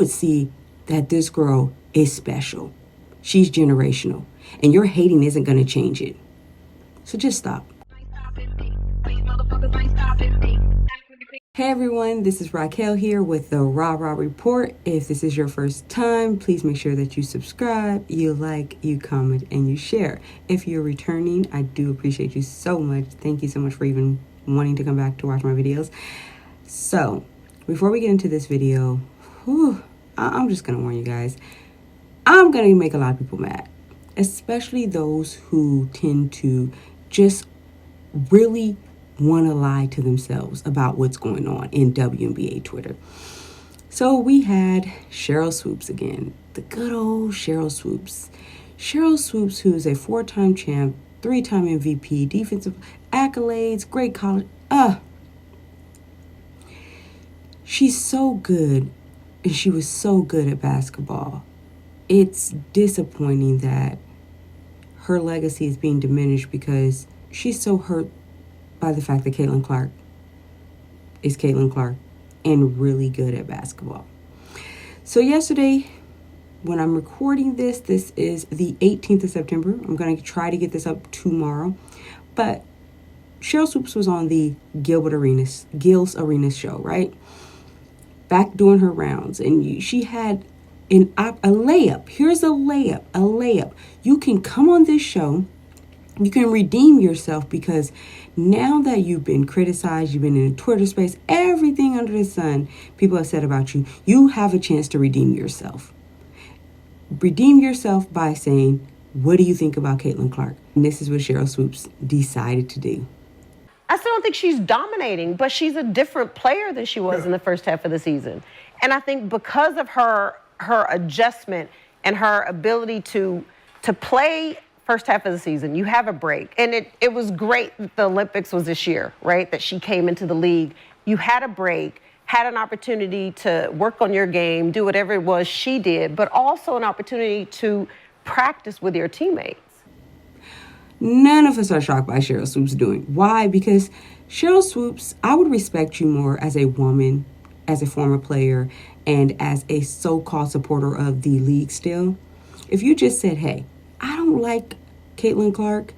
would see that this girl is special. She's generational. And your hating isn't going to change it. So just stop. Hey everyone, this is Raquel here with the Rah Rah Report. If this is your first time, please make sure that you subscribe, you like, you comment, and you share. If you're returning, I do appreciate you so much. Thank you so much for even wanting to come back to watch my videos. So, before we get into this video, I'm just going to warn you guys, I'm going to make a lot of people mad, especially those who tend to just really want to lie to themselves about what's going on in WNBA Twitter. So we had Sheryl Swoopes again, the good old Sheryl Swoopes. Sheryl Swoopes, who is a 4-time champ, 3-time MVP, defensive accolades, great college. She's so good, and she was so good at basketball. It's disappointing that her legacy is being diminished because she's so hurt by the fact that Caitlin Clark is Caitlin Clark and really good at basketball. So yesterday, when I'm recording this is the 18th of September. I'm going to try to get this up tomorrow. But Sheryl Swoopes was on the Gil's Arenas show, right? Back doing her rounds. And she had a layup. Here's a layup. You can come on this show. You can redeem yourself because now that you've been criticized, you've been in a Twitter space, everything under the sun people have said about you, you have a chance to redeem yourself. Redeem yourself by saying, what do you think about Caitlin Clark? And this is what Sheryl Swoopes decided to do. I still don't think she's dominating, but she's a different player than she was in the first half of the season. And I think because of her adjustment and her ability to play first half of the season, you have a break. And it was great that the Olympics was this year, right? That she came into the league. You had a break, had an opportunity to work on your game, do whatever it was she did, but also an opportunity to practice with your teammates. None of us are shocked by Sheryl Swoopes doing. Why? Because Sheryl Swoopes, I would respect you more as a woman, as a former player, and as a so-called supporter of the league still. If you just said, hey, I don't like Caitlin Clark,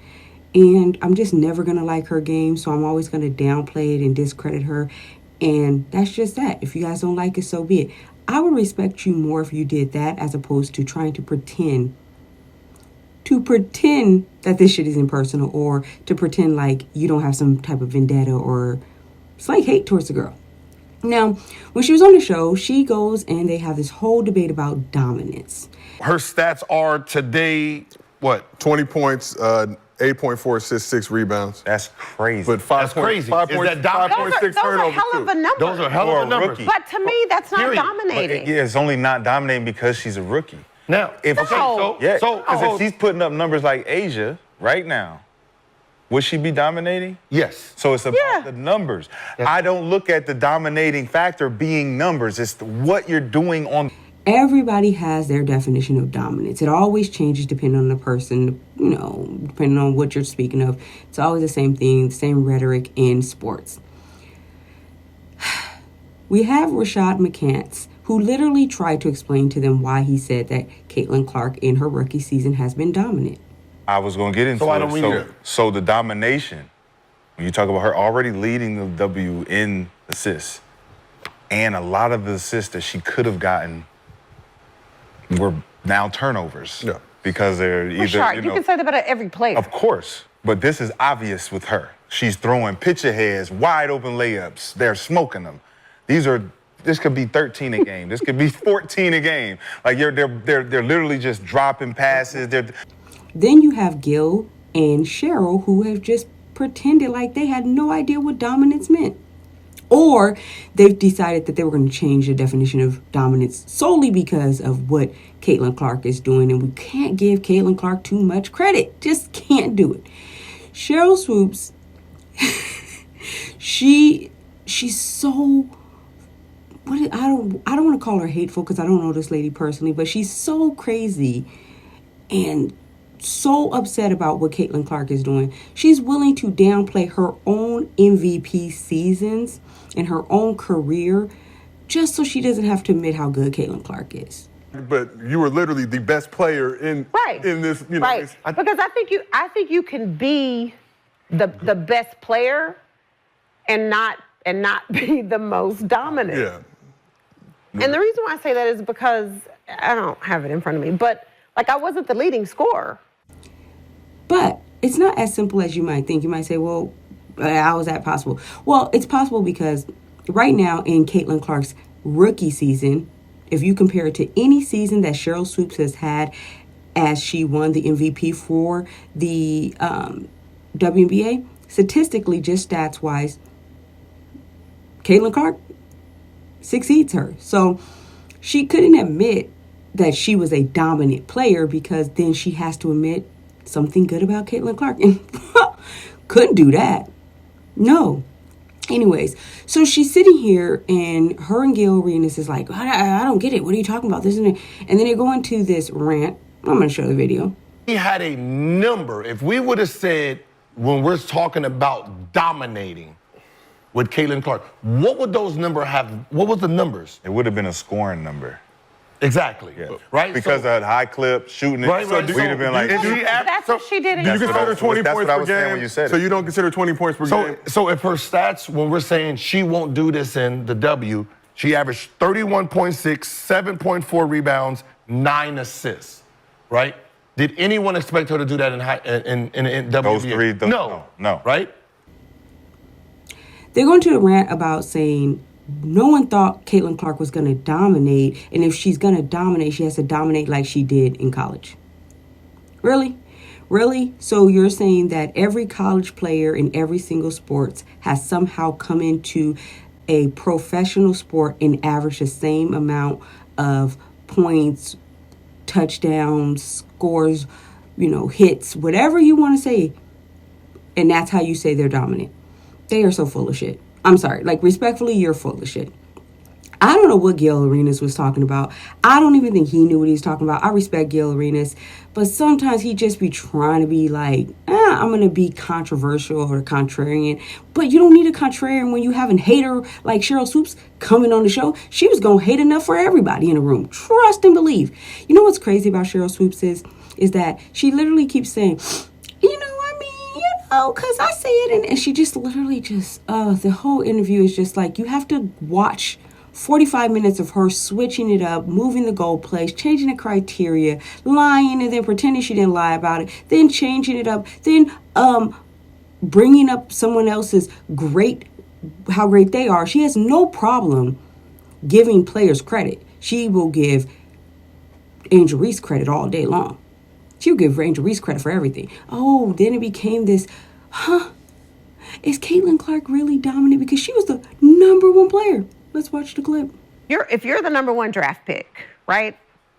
and I'm just never going to like her game, so I'm always going to downplay it and discredit her, and that's just that. If you guys don't like it, so be it. I would respect you more if you did that as opposed to trying to pretend that this shit is impersonal or to pretend like you don't have some type of vendetta or slight hate towards the girl. Now, when she was on the show, she goes and they have this whole debate about dominance. Her stats are today, 20 points, 8.4 assists, 6 rebounds. That's crazy. But 5.6 Those are hell of a numbers. Those are hell of a numbers. But to me, that's not dominating. It's only not dominating because she's a rookie. Now, Because if she's putting up numbers like Asia right now, would she be dominating? yes. So it's about the numbers. Yes. I don't look at the dominating factor being numbers. It's what you're doing on. Everybody has their definition of dominance. It always changes depending on the person, depending on what you're speaking of. It's always the same thing, the same rhetoric in sports. We have Rashad McCants, who literally tried to explain to them why he said that Caitlin Clark in her rookie season has been dominant. I was going to get into it. So the domination, when you talk about her already leading the W in assists, and a lot of the assists that she could have gotten were now turnovers. Yeah. Because they're either, You can say that about every player. Of course. But this is obvious with her. She's throwing pitcher heads, wide open layups. They're smoking them. This could be 13 a game. This could be 14 a game. Like they're literally just dropping passes. Then you have Gil and Cheryl, who have just pretended like they had no idea what dominance meant. Or they've decided that they were going to change the definition of dominance solely because of what Caitlin Clark is doing. And we can't give Caitlin Clark too much credit. Just can't do it. Sheryl Swoopes, she's so... I don't want to call her hateful because I don't know this lady personally, but she's so crazy and so upset about what Caitlin Clark is doing. She's willing to downplay her own MVP seasons and her own career just so she doesn't have to admit how good Caitlin Clark is. But you were literally the best player in this, you know. Right. Because I think you can be the best player and not be the most dominant. Yeah. And the reason why I say that is because I don't have it in front of me, but like I wasn't the leading scorer. But it's not as simple as you might think. You might say, well, how is that possible? Well, it's possible because right now in Caitlin Clark's rookie season, if you compare it to any season that Sheryl Swoopes has had as she won the MVP for the WNBA, statistically, just stats-wise, Caitlin Clark succeeds her. So she couldn't admit that she was a dominant player because then she has to admit something good about Caitlin Clark. And couldn't do that. No. Anyways, so she's sitting here and her and Gail Arenas is like, I don't get it. What are you talking about? This and that. And then they go into this rant. I'm going to show the video. He had a number. If we would have said, when we're talking about dominating with Caitlin Clark, what would those numbers have? What was the numbers? It would have been a scoring number. Exactly. Yeah. Right? Because of high clip, shooting it. Right, so right. we'd have been like, That's what she did in Do you consider college. 20 That's points what I per was saying game? when you said So it. you don't consider 20 points per game? So if her stats, when we're saying she won't do this in the W, she averaged 31.6, 7.4 rebounds, 9 assists, right? Did anyone expect her to do that in WNBA? Those three? No. Right? They're going to a rant about saying no one thought Caitlin Clark was going to dominate, and if she's going to dominate, she has to dominate like she did in college. Really? Really? So you're saying that every college player in every single sport has somehow come into a professional sport and averaged the same amount of points, touchdowns, scores, hits, whatever you want to say, and that's how you say they're dominant? They are so full of shit. I'm sorry. Like, respectfully, you're full of shit. I don't know what Gail Arenas was talking about. I don't even think he knew what he was talking about. I respect Gail Arenas, but sometimes he just be trying to be like, I'm going to be controversial or contrarian. But you don't need a contrarian when you have a hater like Sheryl Swoopes coming on the show. She was going to hate enough for everybody in the room. Trust and believe. You know what's crazy about Sheryl Swoopes is that she literally keeps saying, because I say it, and she just literally the whole interview is just like, you have to watch 45 minutes of her switching it up, moving the goalposts, changing the criteria, lying, and then pretending she didn't lie about it, then changing it up, then bringing up someone else's how great they are. She has no problem giving players credit. She will give Angel Reese credit all day long. She'll give Angel Reese credit for everything. Oh, then it became this, is Caitlin Clark really dominant? Because she was the #1 player. Let's watch the clip. If you're the #1 draft pick, right?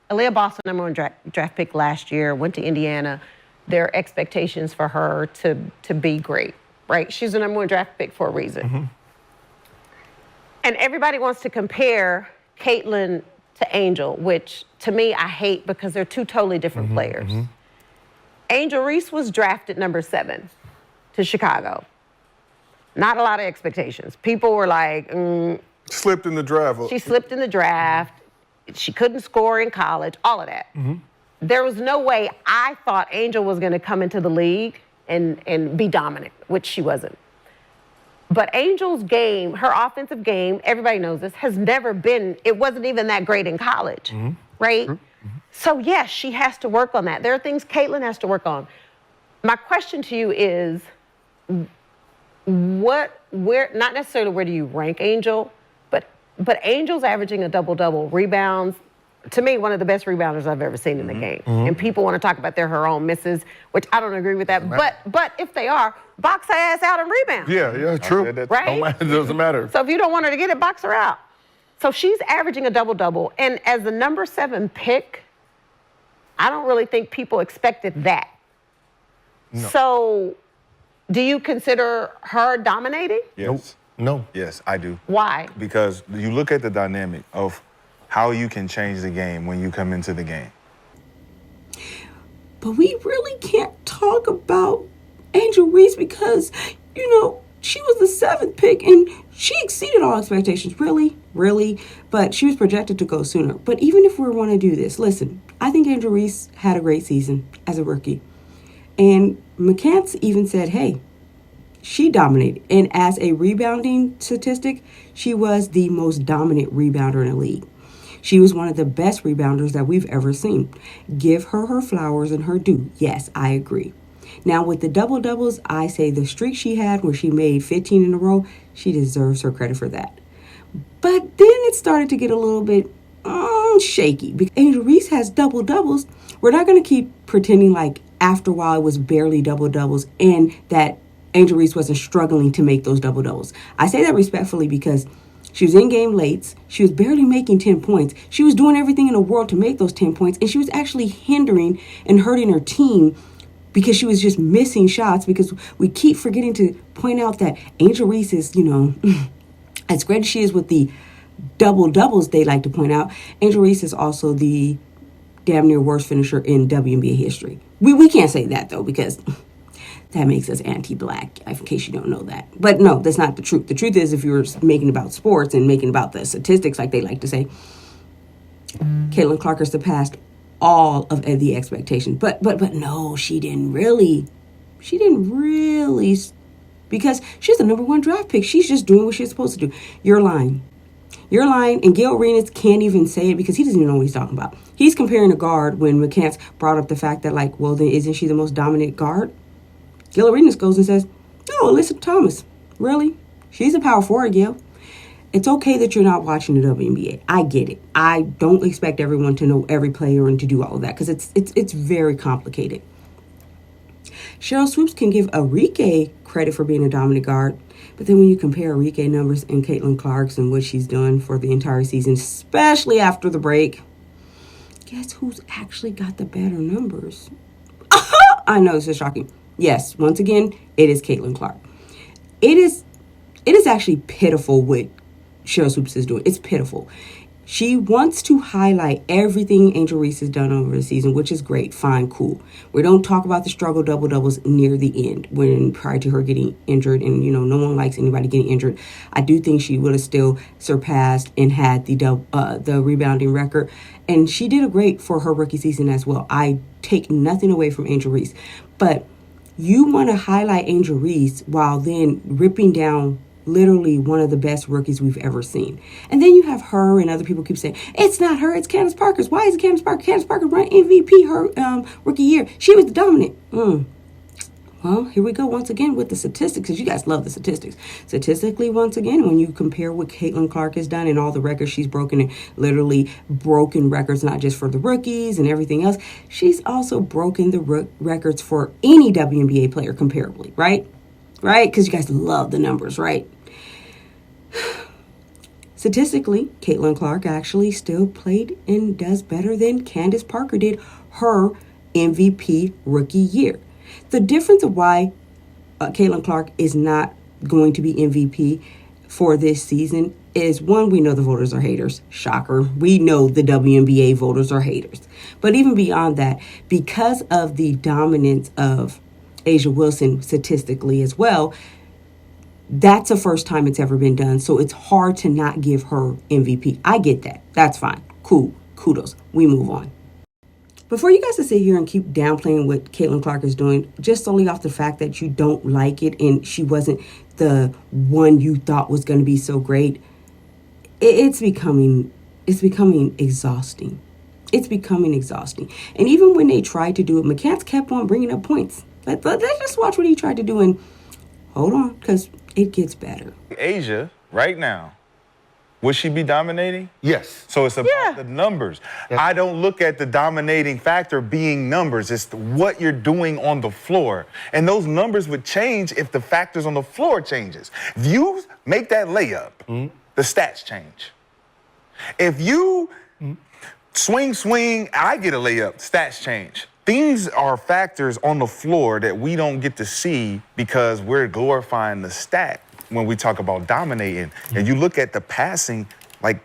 Aaliyah Boston, #1 draft pick last year, went to Indiana. There are expectations for her to be great, right? She's the #1 draft pick for a reason. Mm-hmm. And everybody wants to compare Caitlin to Angel, which to me I hate because they're two totally different players. Mm-hmm. Angel Reese was drafted #7 to Chicago. Not a lot of expectations. People were like, Slipped in the draft. She slipped in the draft. She couldn't score in college, all of that. Mm-hmm. There was no way I thought Angel was going to come into the league and be dominant, which she wasn't. But Angel's game, her offensive game, everybody knows this, has never been, it wasn't even that great in college, right? Mm-hmm. So yes, she has to work on that. There are things Caitlin has to work on. My question to you is, not necessarily where do you rank Angel, but Angel's averaging a double-double, rebounds. To me, one of the best rebounders I've ever seen in the game. Mm-hmm. And people want to talk about her own misses, which I don't agree with that. But if they are, box her ass out and rebound. Yeah, true. Right? It doesn't matter. So if you don't want her to get it, box her out. So she's averaging a double-double. And as the #7 pick, I don't really think people expected that. No. So do you consider her dominating? Yes. No. Yes, I do. Why? Because you look at the dynamic of how you can change the game when you come into the game. But we really can't talk about Angel Reese because, She was the 7th pick, and she exceeded all expectations. Really? Really? But she was projected to go sooner. But even if we want to do this, listen, I think Angel Reese had a great season as a rookie. And McCants even said, hey, she dominated. And as a rebounding statistic, she was the most dominant rebounder in the league. She was one of the best rebounders that we've ever seen. Give her her flowers and her due. Yes, I agree. Now, with the double-doubles, I say the streak she had where she made 15 in a row, she deserves her credit for that. But then it started to get a little bit shaky. Because Angel Reese has double-doubles. We're not going to keep pretending like after a while it was barely double-doubles and that Angel Reese wasn't struggling to make those double-doubles. I say that respectfully because she was in game late. She was barely making 10 points. She was doing everything in the world to make those 10 points, and she was actually hindering and hurting her team because she was just missing shots, because we keep forgetting to point out that Angel Reese is, as great as she is with the double-doubles, they like to point out, Angel Reese is also the damn near worst finisher in WNBA history. We can't say that, though, because that makes us anti-black, in case you don't know that. But no, that's not the truth. The truth is, if you're making about sports and making about the statistics, like they like to say, Caitlin Clark has surpassed all of the expectations. But no, she didn't really, because she's the #1 draft pick. She's just doing what she's supposed to do. You're lying, and Gil Arenas can't even say it because he doesn't even know what he's talking about. He's comparing a guard when McCants brought up the fact that, like, well, then isn't she the most dominant guard? Gil Arenas goes and says, no, Alyssa Thomas. Really? She's a power forward, Gil. It's okay that you're not watching the WNBA. I get it. I don't expect everyone to know every player and to do all of that because it's very complicated. Sheryl Swoopes can give Arike credit for being a dominant guard, but then when you compare Arike numbers and Caitlin Clark's and what she's done for the entire season, especially after the break, guess who's actually got the better numbers? I know, this is shocking. Yes, once again, it is Caitlin Clark. It is actually pitiful what Sheryl Swoopes is doing. It's pitiful. She wants to highlight everything Angel Reese has done over the season, which is great, fine, cool. We don't talk about the struggle double-doubles near the end, when prior to her getting injured, and no one likes anybody getting injured. I do think she would have still surpassed and had the rebounding record, and she did a great for her rookie season as well. I take nothing away from Angel Reese, but you want to highlight Angel Reese while then ripping down literally one of the best rookies we've ever seen. And then you have her and other people keep saying, it's not her, it's Candace Parker's. Why is it Candace Parker? Candace Parker won MVP her rookie year. She was the dominant. Well, here we go once again with the statistics, because you guys love the statistics. Statistically, once again, when you compare what Caitlin Clark has done and all the records she's broken, and literally broken records, not just for the rookies and everything else, she's also broken the records for any WNBA player comparably, right? Right? Because you guys love the numbers, right? Statistically, Caitlin Clark actually still played and does better than Candace Parker did her MVP rookie year. The difference of why Caitlin Clark is not going to be MVP for this season is, one, we know the voters are haters. Shocker. We know the WNBA voters are haters. But even beyond that, because of the dominance of Asia Wilson statistically as well, that's the first time it's ever been done. So it's hard to not give her MVP. I get that. That's fine. Cool. Kudos. We move on. Before you guys to sit here and keep downplaying what Caitlin Clark is doing, just solely off the fact that you don't like it and she wasn't the one you thought was going to be so great, it's becoming exhausting. It's becoming exhausting. And even when they tried to do it, McCants kept on bringing up points. Let's just watch what he tried to do, and hold on, because it gets better. Asia, right now, would she be dominating? Yes. So it's about the numbers. Yes. I don't look at the dominating factor being numbers. It's what you're doing on the floor. And those numbers would change if the factors on the floor changes. If you make that layup, the stats change. If you swing, I get a layup, stats change. Things are factors on the floor that we don't get to see because we're glorifying the stat when we talk about dominating. And you look at the passing, like,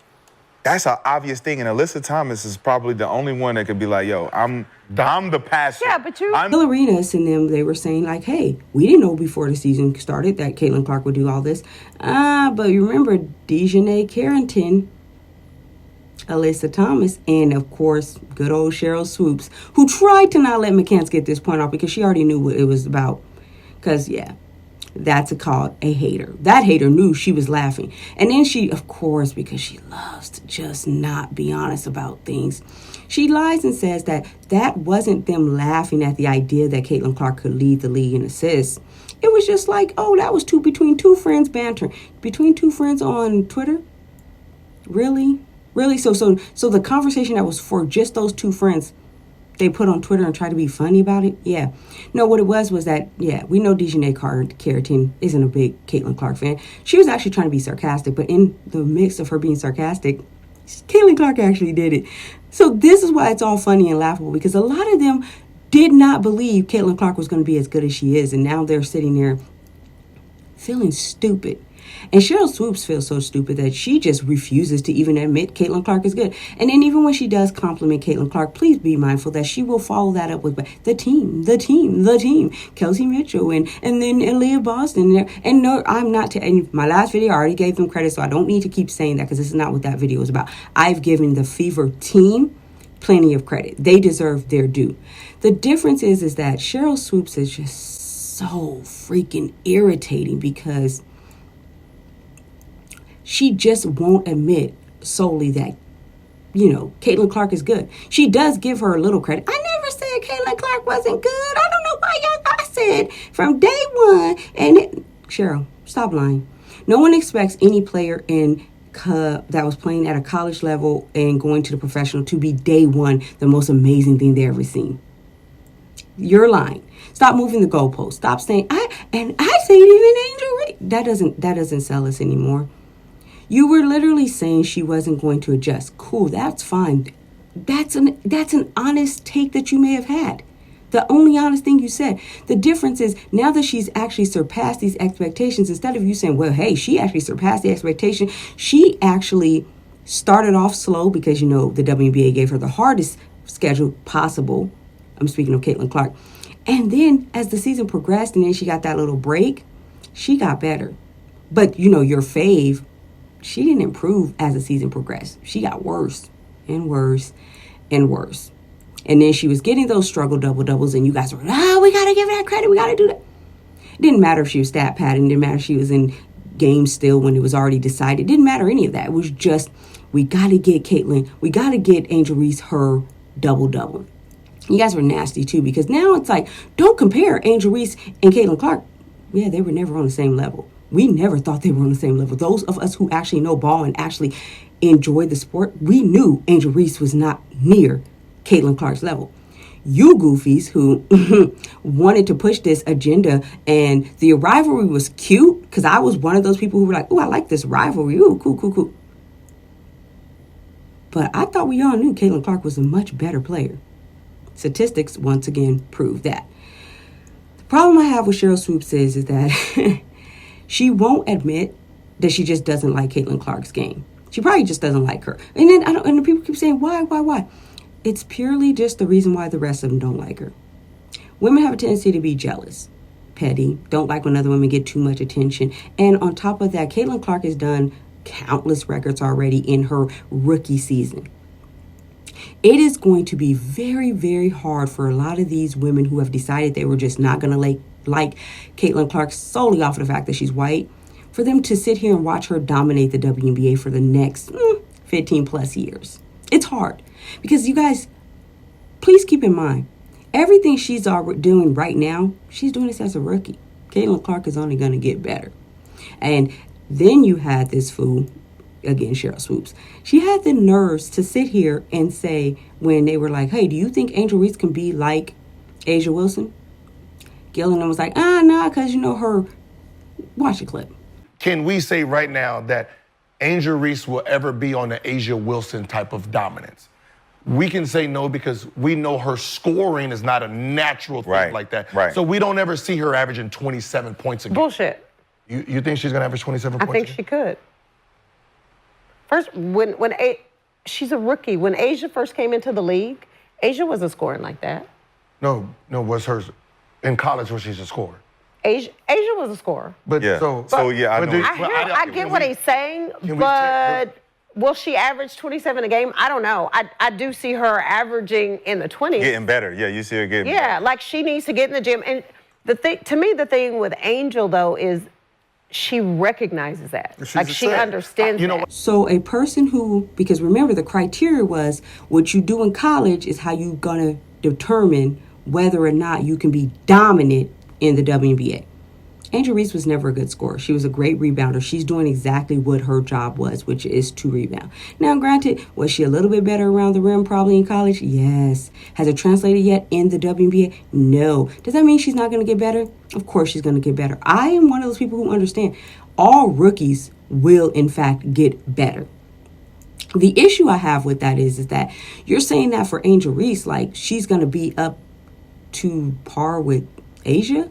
That's an obvious thing, and Alyssa Thomas is probably the only one that could be like, yo, I'm the passer. Yeah, but Arenas and them, they were saying like, hey, we didn't know before the season started that Caitlin Clark would do all this. But you remember Dejanay Carrington, Alyssa Thomas, and of course, good old Sheryl Swoopes, who tried to not let McCants get this point off because she already knew what it was about. Because, yeah, that's called a hater. That hater knew she was laughing. And then she, of course, because she loves to just not be honest about things, she lies and says that wasn't them laughing at the idea that Caitlin Clark could lead the league in assists. It was just like, oh, that was between two friends bantering. Between two friends on Twitter? Really? Really? So the conversation that was for just those two friends, they put on Twitter and tried to be funny about it? Yeah. No, what it was that, yeah, we know Dejanay Carrington isn't a big Caitlin Clark fan. She was actually trying to be sarcastic, but in the mix of her being sarcastic, Caitlin Clark actually did it. So this is why it's all funny and laughable, because a lot of them did not believe Caitlin Clark was going to be as good as she is, and now they're sitting there feeling stupid. And Sheryl Swoopes feels so stupid that she just refuses to even admit Caitlin Clark is good. And then even when she does compliment Caitlin Clark, please be mindful that she will follow that up with the team. Kelsey Mitchell and then Aaliyah Boston. And no, I'm not. In my last video, I already gave them credit, so I don't need to keep saying that because this is not what that video is about. I've given the Fever team plenty of credit. They deserve their due. The difference is that Sheryl Swoopes is just so freaking irritating because she just won't admit solely that, Caitlin Clark is good. She does give her a little credit. I never said Caitlin Clark wasn't good. I don't know why I said from day one. And Cheryl, stop lying. No one expects any player that was playing at a college level and going to the professional to be day one the most amazing thing they ever seen. You're lying. Stop moving the goalposts. Stop saying I say it even Angel Reese. That doesn't sell us anymore. You were literally saying she wasn't going to adjust. Cool, that's fine. That's an honest take that you may have had. The only honest thing you said. The difference is now that she's actually surpassed these expectations, instead of you saying, well, hey, she actually surpassed the expectation, she actually started off slow because, the WNBA gave her the hardest schedule possible. I'm speaking of Caitlin Clark. And then as the season progressed and then she got that little break, she got better. But, your fave, she didn't improve as the season progressed. She got worse and worse and worse. And then she was getting those struggle double-doubles, and you guys were, we got to give her that credit. We got to do that. It didn't matter if she was stat padding. It didn't matter if she was in games still when it was already decided. It didn't matter any of that. It was just, we got to get Caitlin. We got to get Angel Reese her double-double. You guys were nasty, too, because now it's like, don't compare Angel Reese and Caitlin Clark. Yeah, they were never on the same level. We never thought they were on the same level. Those of us who actually know ball and actually enjoy the sport, we knew Angel Reese was not near Caitlin Clark's level. You goofies who wanted to push this agenda, and the rivalry was cute, because I was one of those people who were like, I like this rivalry. Ooh, cool. But I thought we all knew Caitlin Clark was a much better player. Statistics, once again, prove that. The problem I have with Sheryl Swoopes is that she won't admit that she just doesn't like Caitlin Clark's game. She probably just doesn't like her. And then and the people keep saying, why? It's purely just the reason why the rest of them don't like her. Women have a tendency to be jealous, petty, don't like when other women get too much attention. And on top of that, Caitlin Clark has done countless records already in her rookie season. It is going to be very, very hard for a lot of these women who have decided they were just not going to like Caitlin Clark solely off of the fact that she's white, for them to sit here and watch her dominate the WNBA for the next 15 plus years. It's hard because you guys, please keep in mind, everything she's doing right now, she's doing this as a rookie. Caitlin Clark is only going to get better. And then you had this fool, again, Sheryl Swoopes. She had the nerves to sit here and say, when they were like, hey, do you think Angel Reese can be like A'ja Wilson? Gillian was like, nah, because her. Watch the clip. Can we say right now that Angel Reese will ever be on the A'ja Wilson type of dominance? We can say no because we know her scoring is not a natural thing like that. Right. So we don't ever see her averaging 27 points a game. Bullshit. You think she's going to average 27 I points think a game? she could. First, when she's a rookie. When Asia first came into the league, Asia wasn't scoring like that. No, was hers in college where she's a scorer. Asia was a scorer. But yeah. I get what he's saying, but will she average 27 a game? I don't know. I do see her averaging in the 20s. Getting better. Yeah, you see her getting better. Yeah, like she needs to get in the gym. And to me, the thing with Angel, though, is she recognizes that. She understands that. So a person who, because remember the criteria was what you do in college is how you're going to determine whether or not you can be dominant in the WNBA. Angel Reese was never a good scorer. She was a great rebounder. She's doing exactly what her job was, which is to rebound. Now, granted, was she a little bit better around the rim probably in college? Yes. Has it translated yet in the WNBA? No. Does that mean she's not going to get better? Of course she's going to get better. I am one of those people who understand all rookies will, in fact, get better. The issue I have with that is that you're saying that for Angel Reese, like she's going to be up to par with Asia?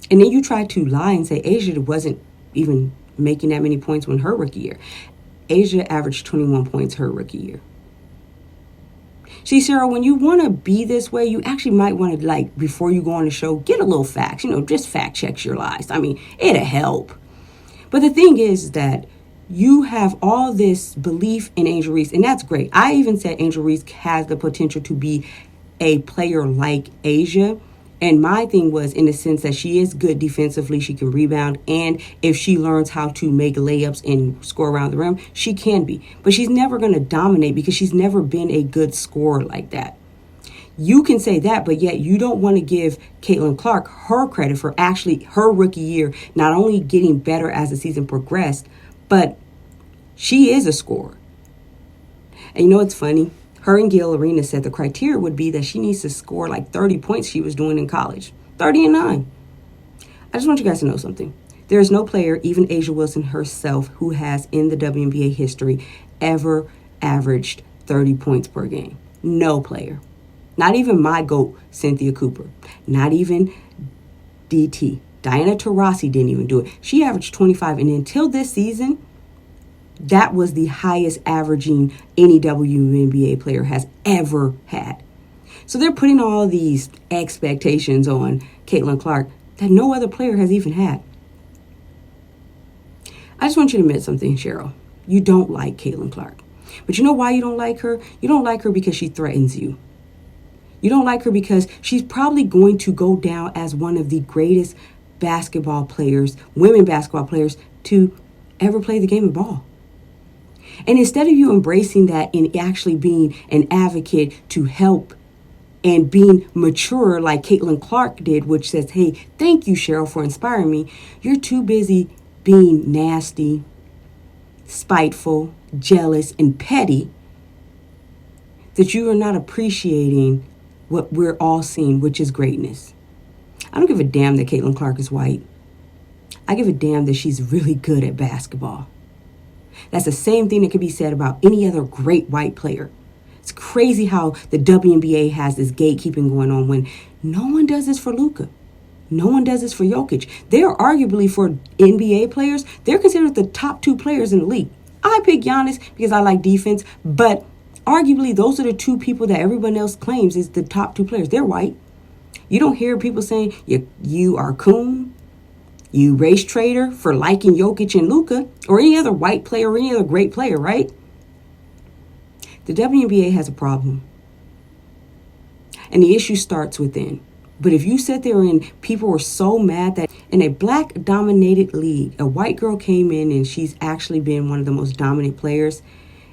And then you try to lie and say Asia wasn't even making that many points when her rookie year. Asia averaged 21 points her rookie year. See, Cheryl, when you want to be this way, you actually might want to, like, before you go on the show, get a little facts. Just fact check your lies. I mean, it'll help. But the thing is that you have all this belief in Angel Reese, and that's great. I even said Angel Reese has the potential to be a player like Asia. And my thing was in the sense that she is good defensively, she can rebound, and if she learns how to make layups and score around the rim, she can be. But she's never going to dominate because she's never been a good scorer like that. You can say that, but yet you don't want to give Caitlin Clark her credit for actually her rookie year, not only getting better as the season progressed, but she is a scorer. And you know what's funny? Her and Gail Arena said the criteria would be that she needs to score like 30 points she was doing in college. 30 and 9. I just want you guys to know something. There is no player, even A'ja Wilson herself, who has in the WNBA history ever averaged 30 points per game. No player. Not even my GOAT, Cynthia Cooper. Not even DT. Diana Taurasi didn't even do it. She averaged 25, and until this season, that was the highest averaging any WNBA player has ever had. So they're putting all these expectations on Caitlin Clark that no other player has even had. I just want you to admit something, Cheryl. You don't like Caitlin Clark. But you know why you don't like her? You don't like her because she threatens you. You don't like her because she's probably going to go down as one of the greatest basketball players, women basketball players, to ever play the game of ball. And instead of you embracing that and actually being an advocate to help and being mature like Caitlin Clark did, which says, hey, thank you, Cheryl, for inspiring me, you're too busy being nasty, spiteful, jealous, and petty that you are not appreciating what we're all seeing, which is greatness. I don't give a damn that Caitlin Clark is white. I give a damn that she's really good at basketball. That's the same thing that could be said about any other great white player. It's crazy how the WNBA has this gatekeeping going on when no one does this for Luka. No one does this for Jokic. They are arguably for NBA players. They're considered the top 2 players in the league. I pick Giannis because I like defense, but arguably those are the 2 people that everyone else claims is the top 2 players. They're white. You don't hear people saying you are coon, you race trader for liking Jokic and Luka, or any other white player or any other great player, right? The WNBA has a problem. And the issue starts within. But if you sit there and people were so mad that in a black-dominated league, a white girl came in and she's actually been one of the most dominant players,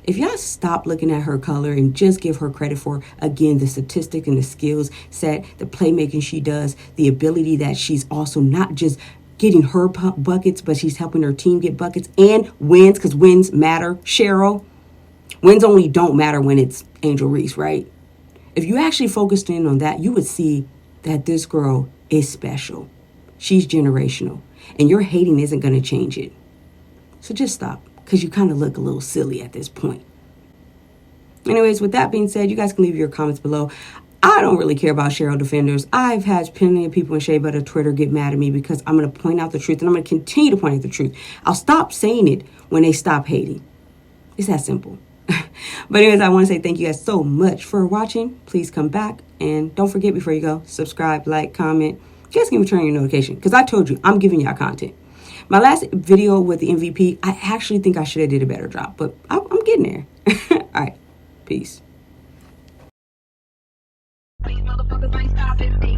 if y'all stop looking at her color and just give her credit for, again, the statistic and the skills set, the playmaking she does, the ability that she's also not just getting her buckets, but she's helping her team get buckets and wins, because wins matter. Cheryl, wins only don't matter when it's Angel Reese, right? If you actually focused in on that, you would see that this girl is special. She's generational. And your hating isn't going to change it. So just stop, because you kind of look a little silly at this point. Anyways, with that being said, you guys can leave your comments below. I don't really care about Cheryl defenders. I've had plenty of people in Shea Butter Twitter get mad at me because I'm going to point out the truth, and I'm going to continue to point out the truth. I'll stop saying it when they stop hating. It's that simple. But anyways, I want to say thank you guys so much for watching. Please come back. And don't forget, before you go, subscribe, like, comment. You guys can turn your notification, because I told you, I'm giving y'all content. My last video with the MVP, I actually think I should have did a better job, but I'm getting there. All right. Peace. These motherfuckers ain't stopping me.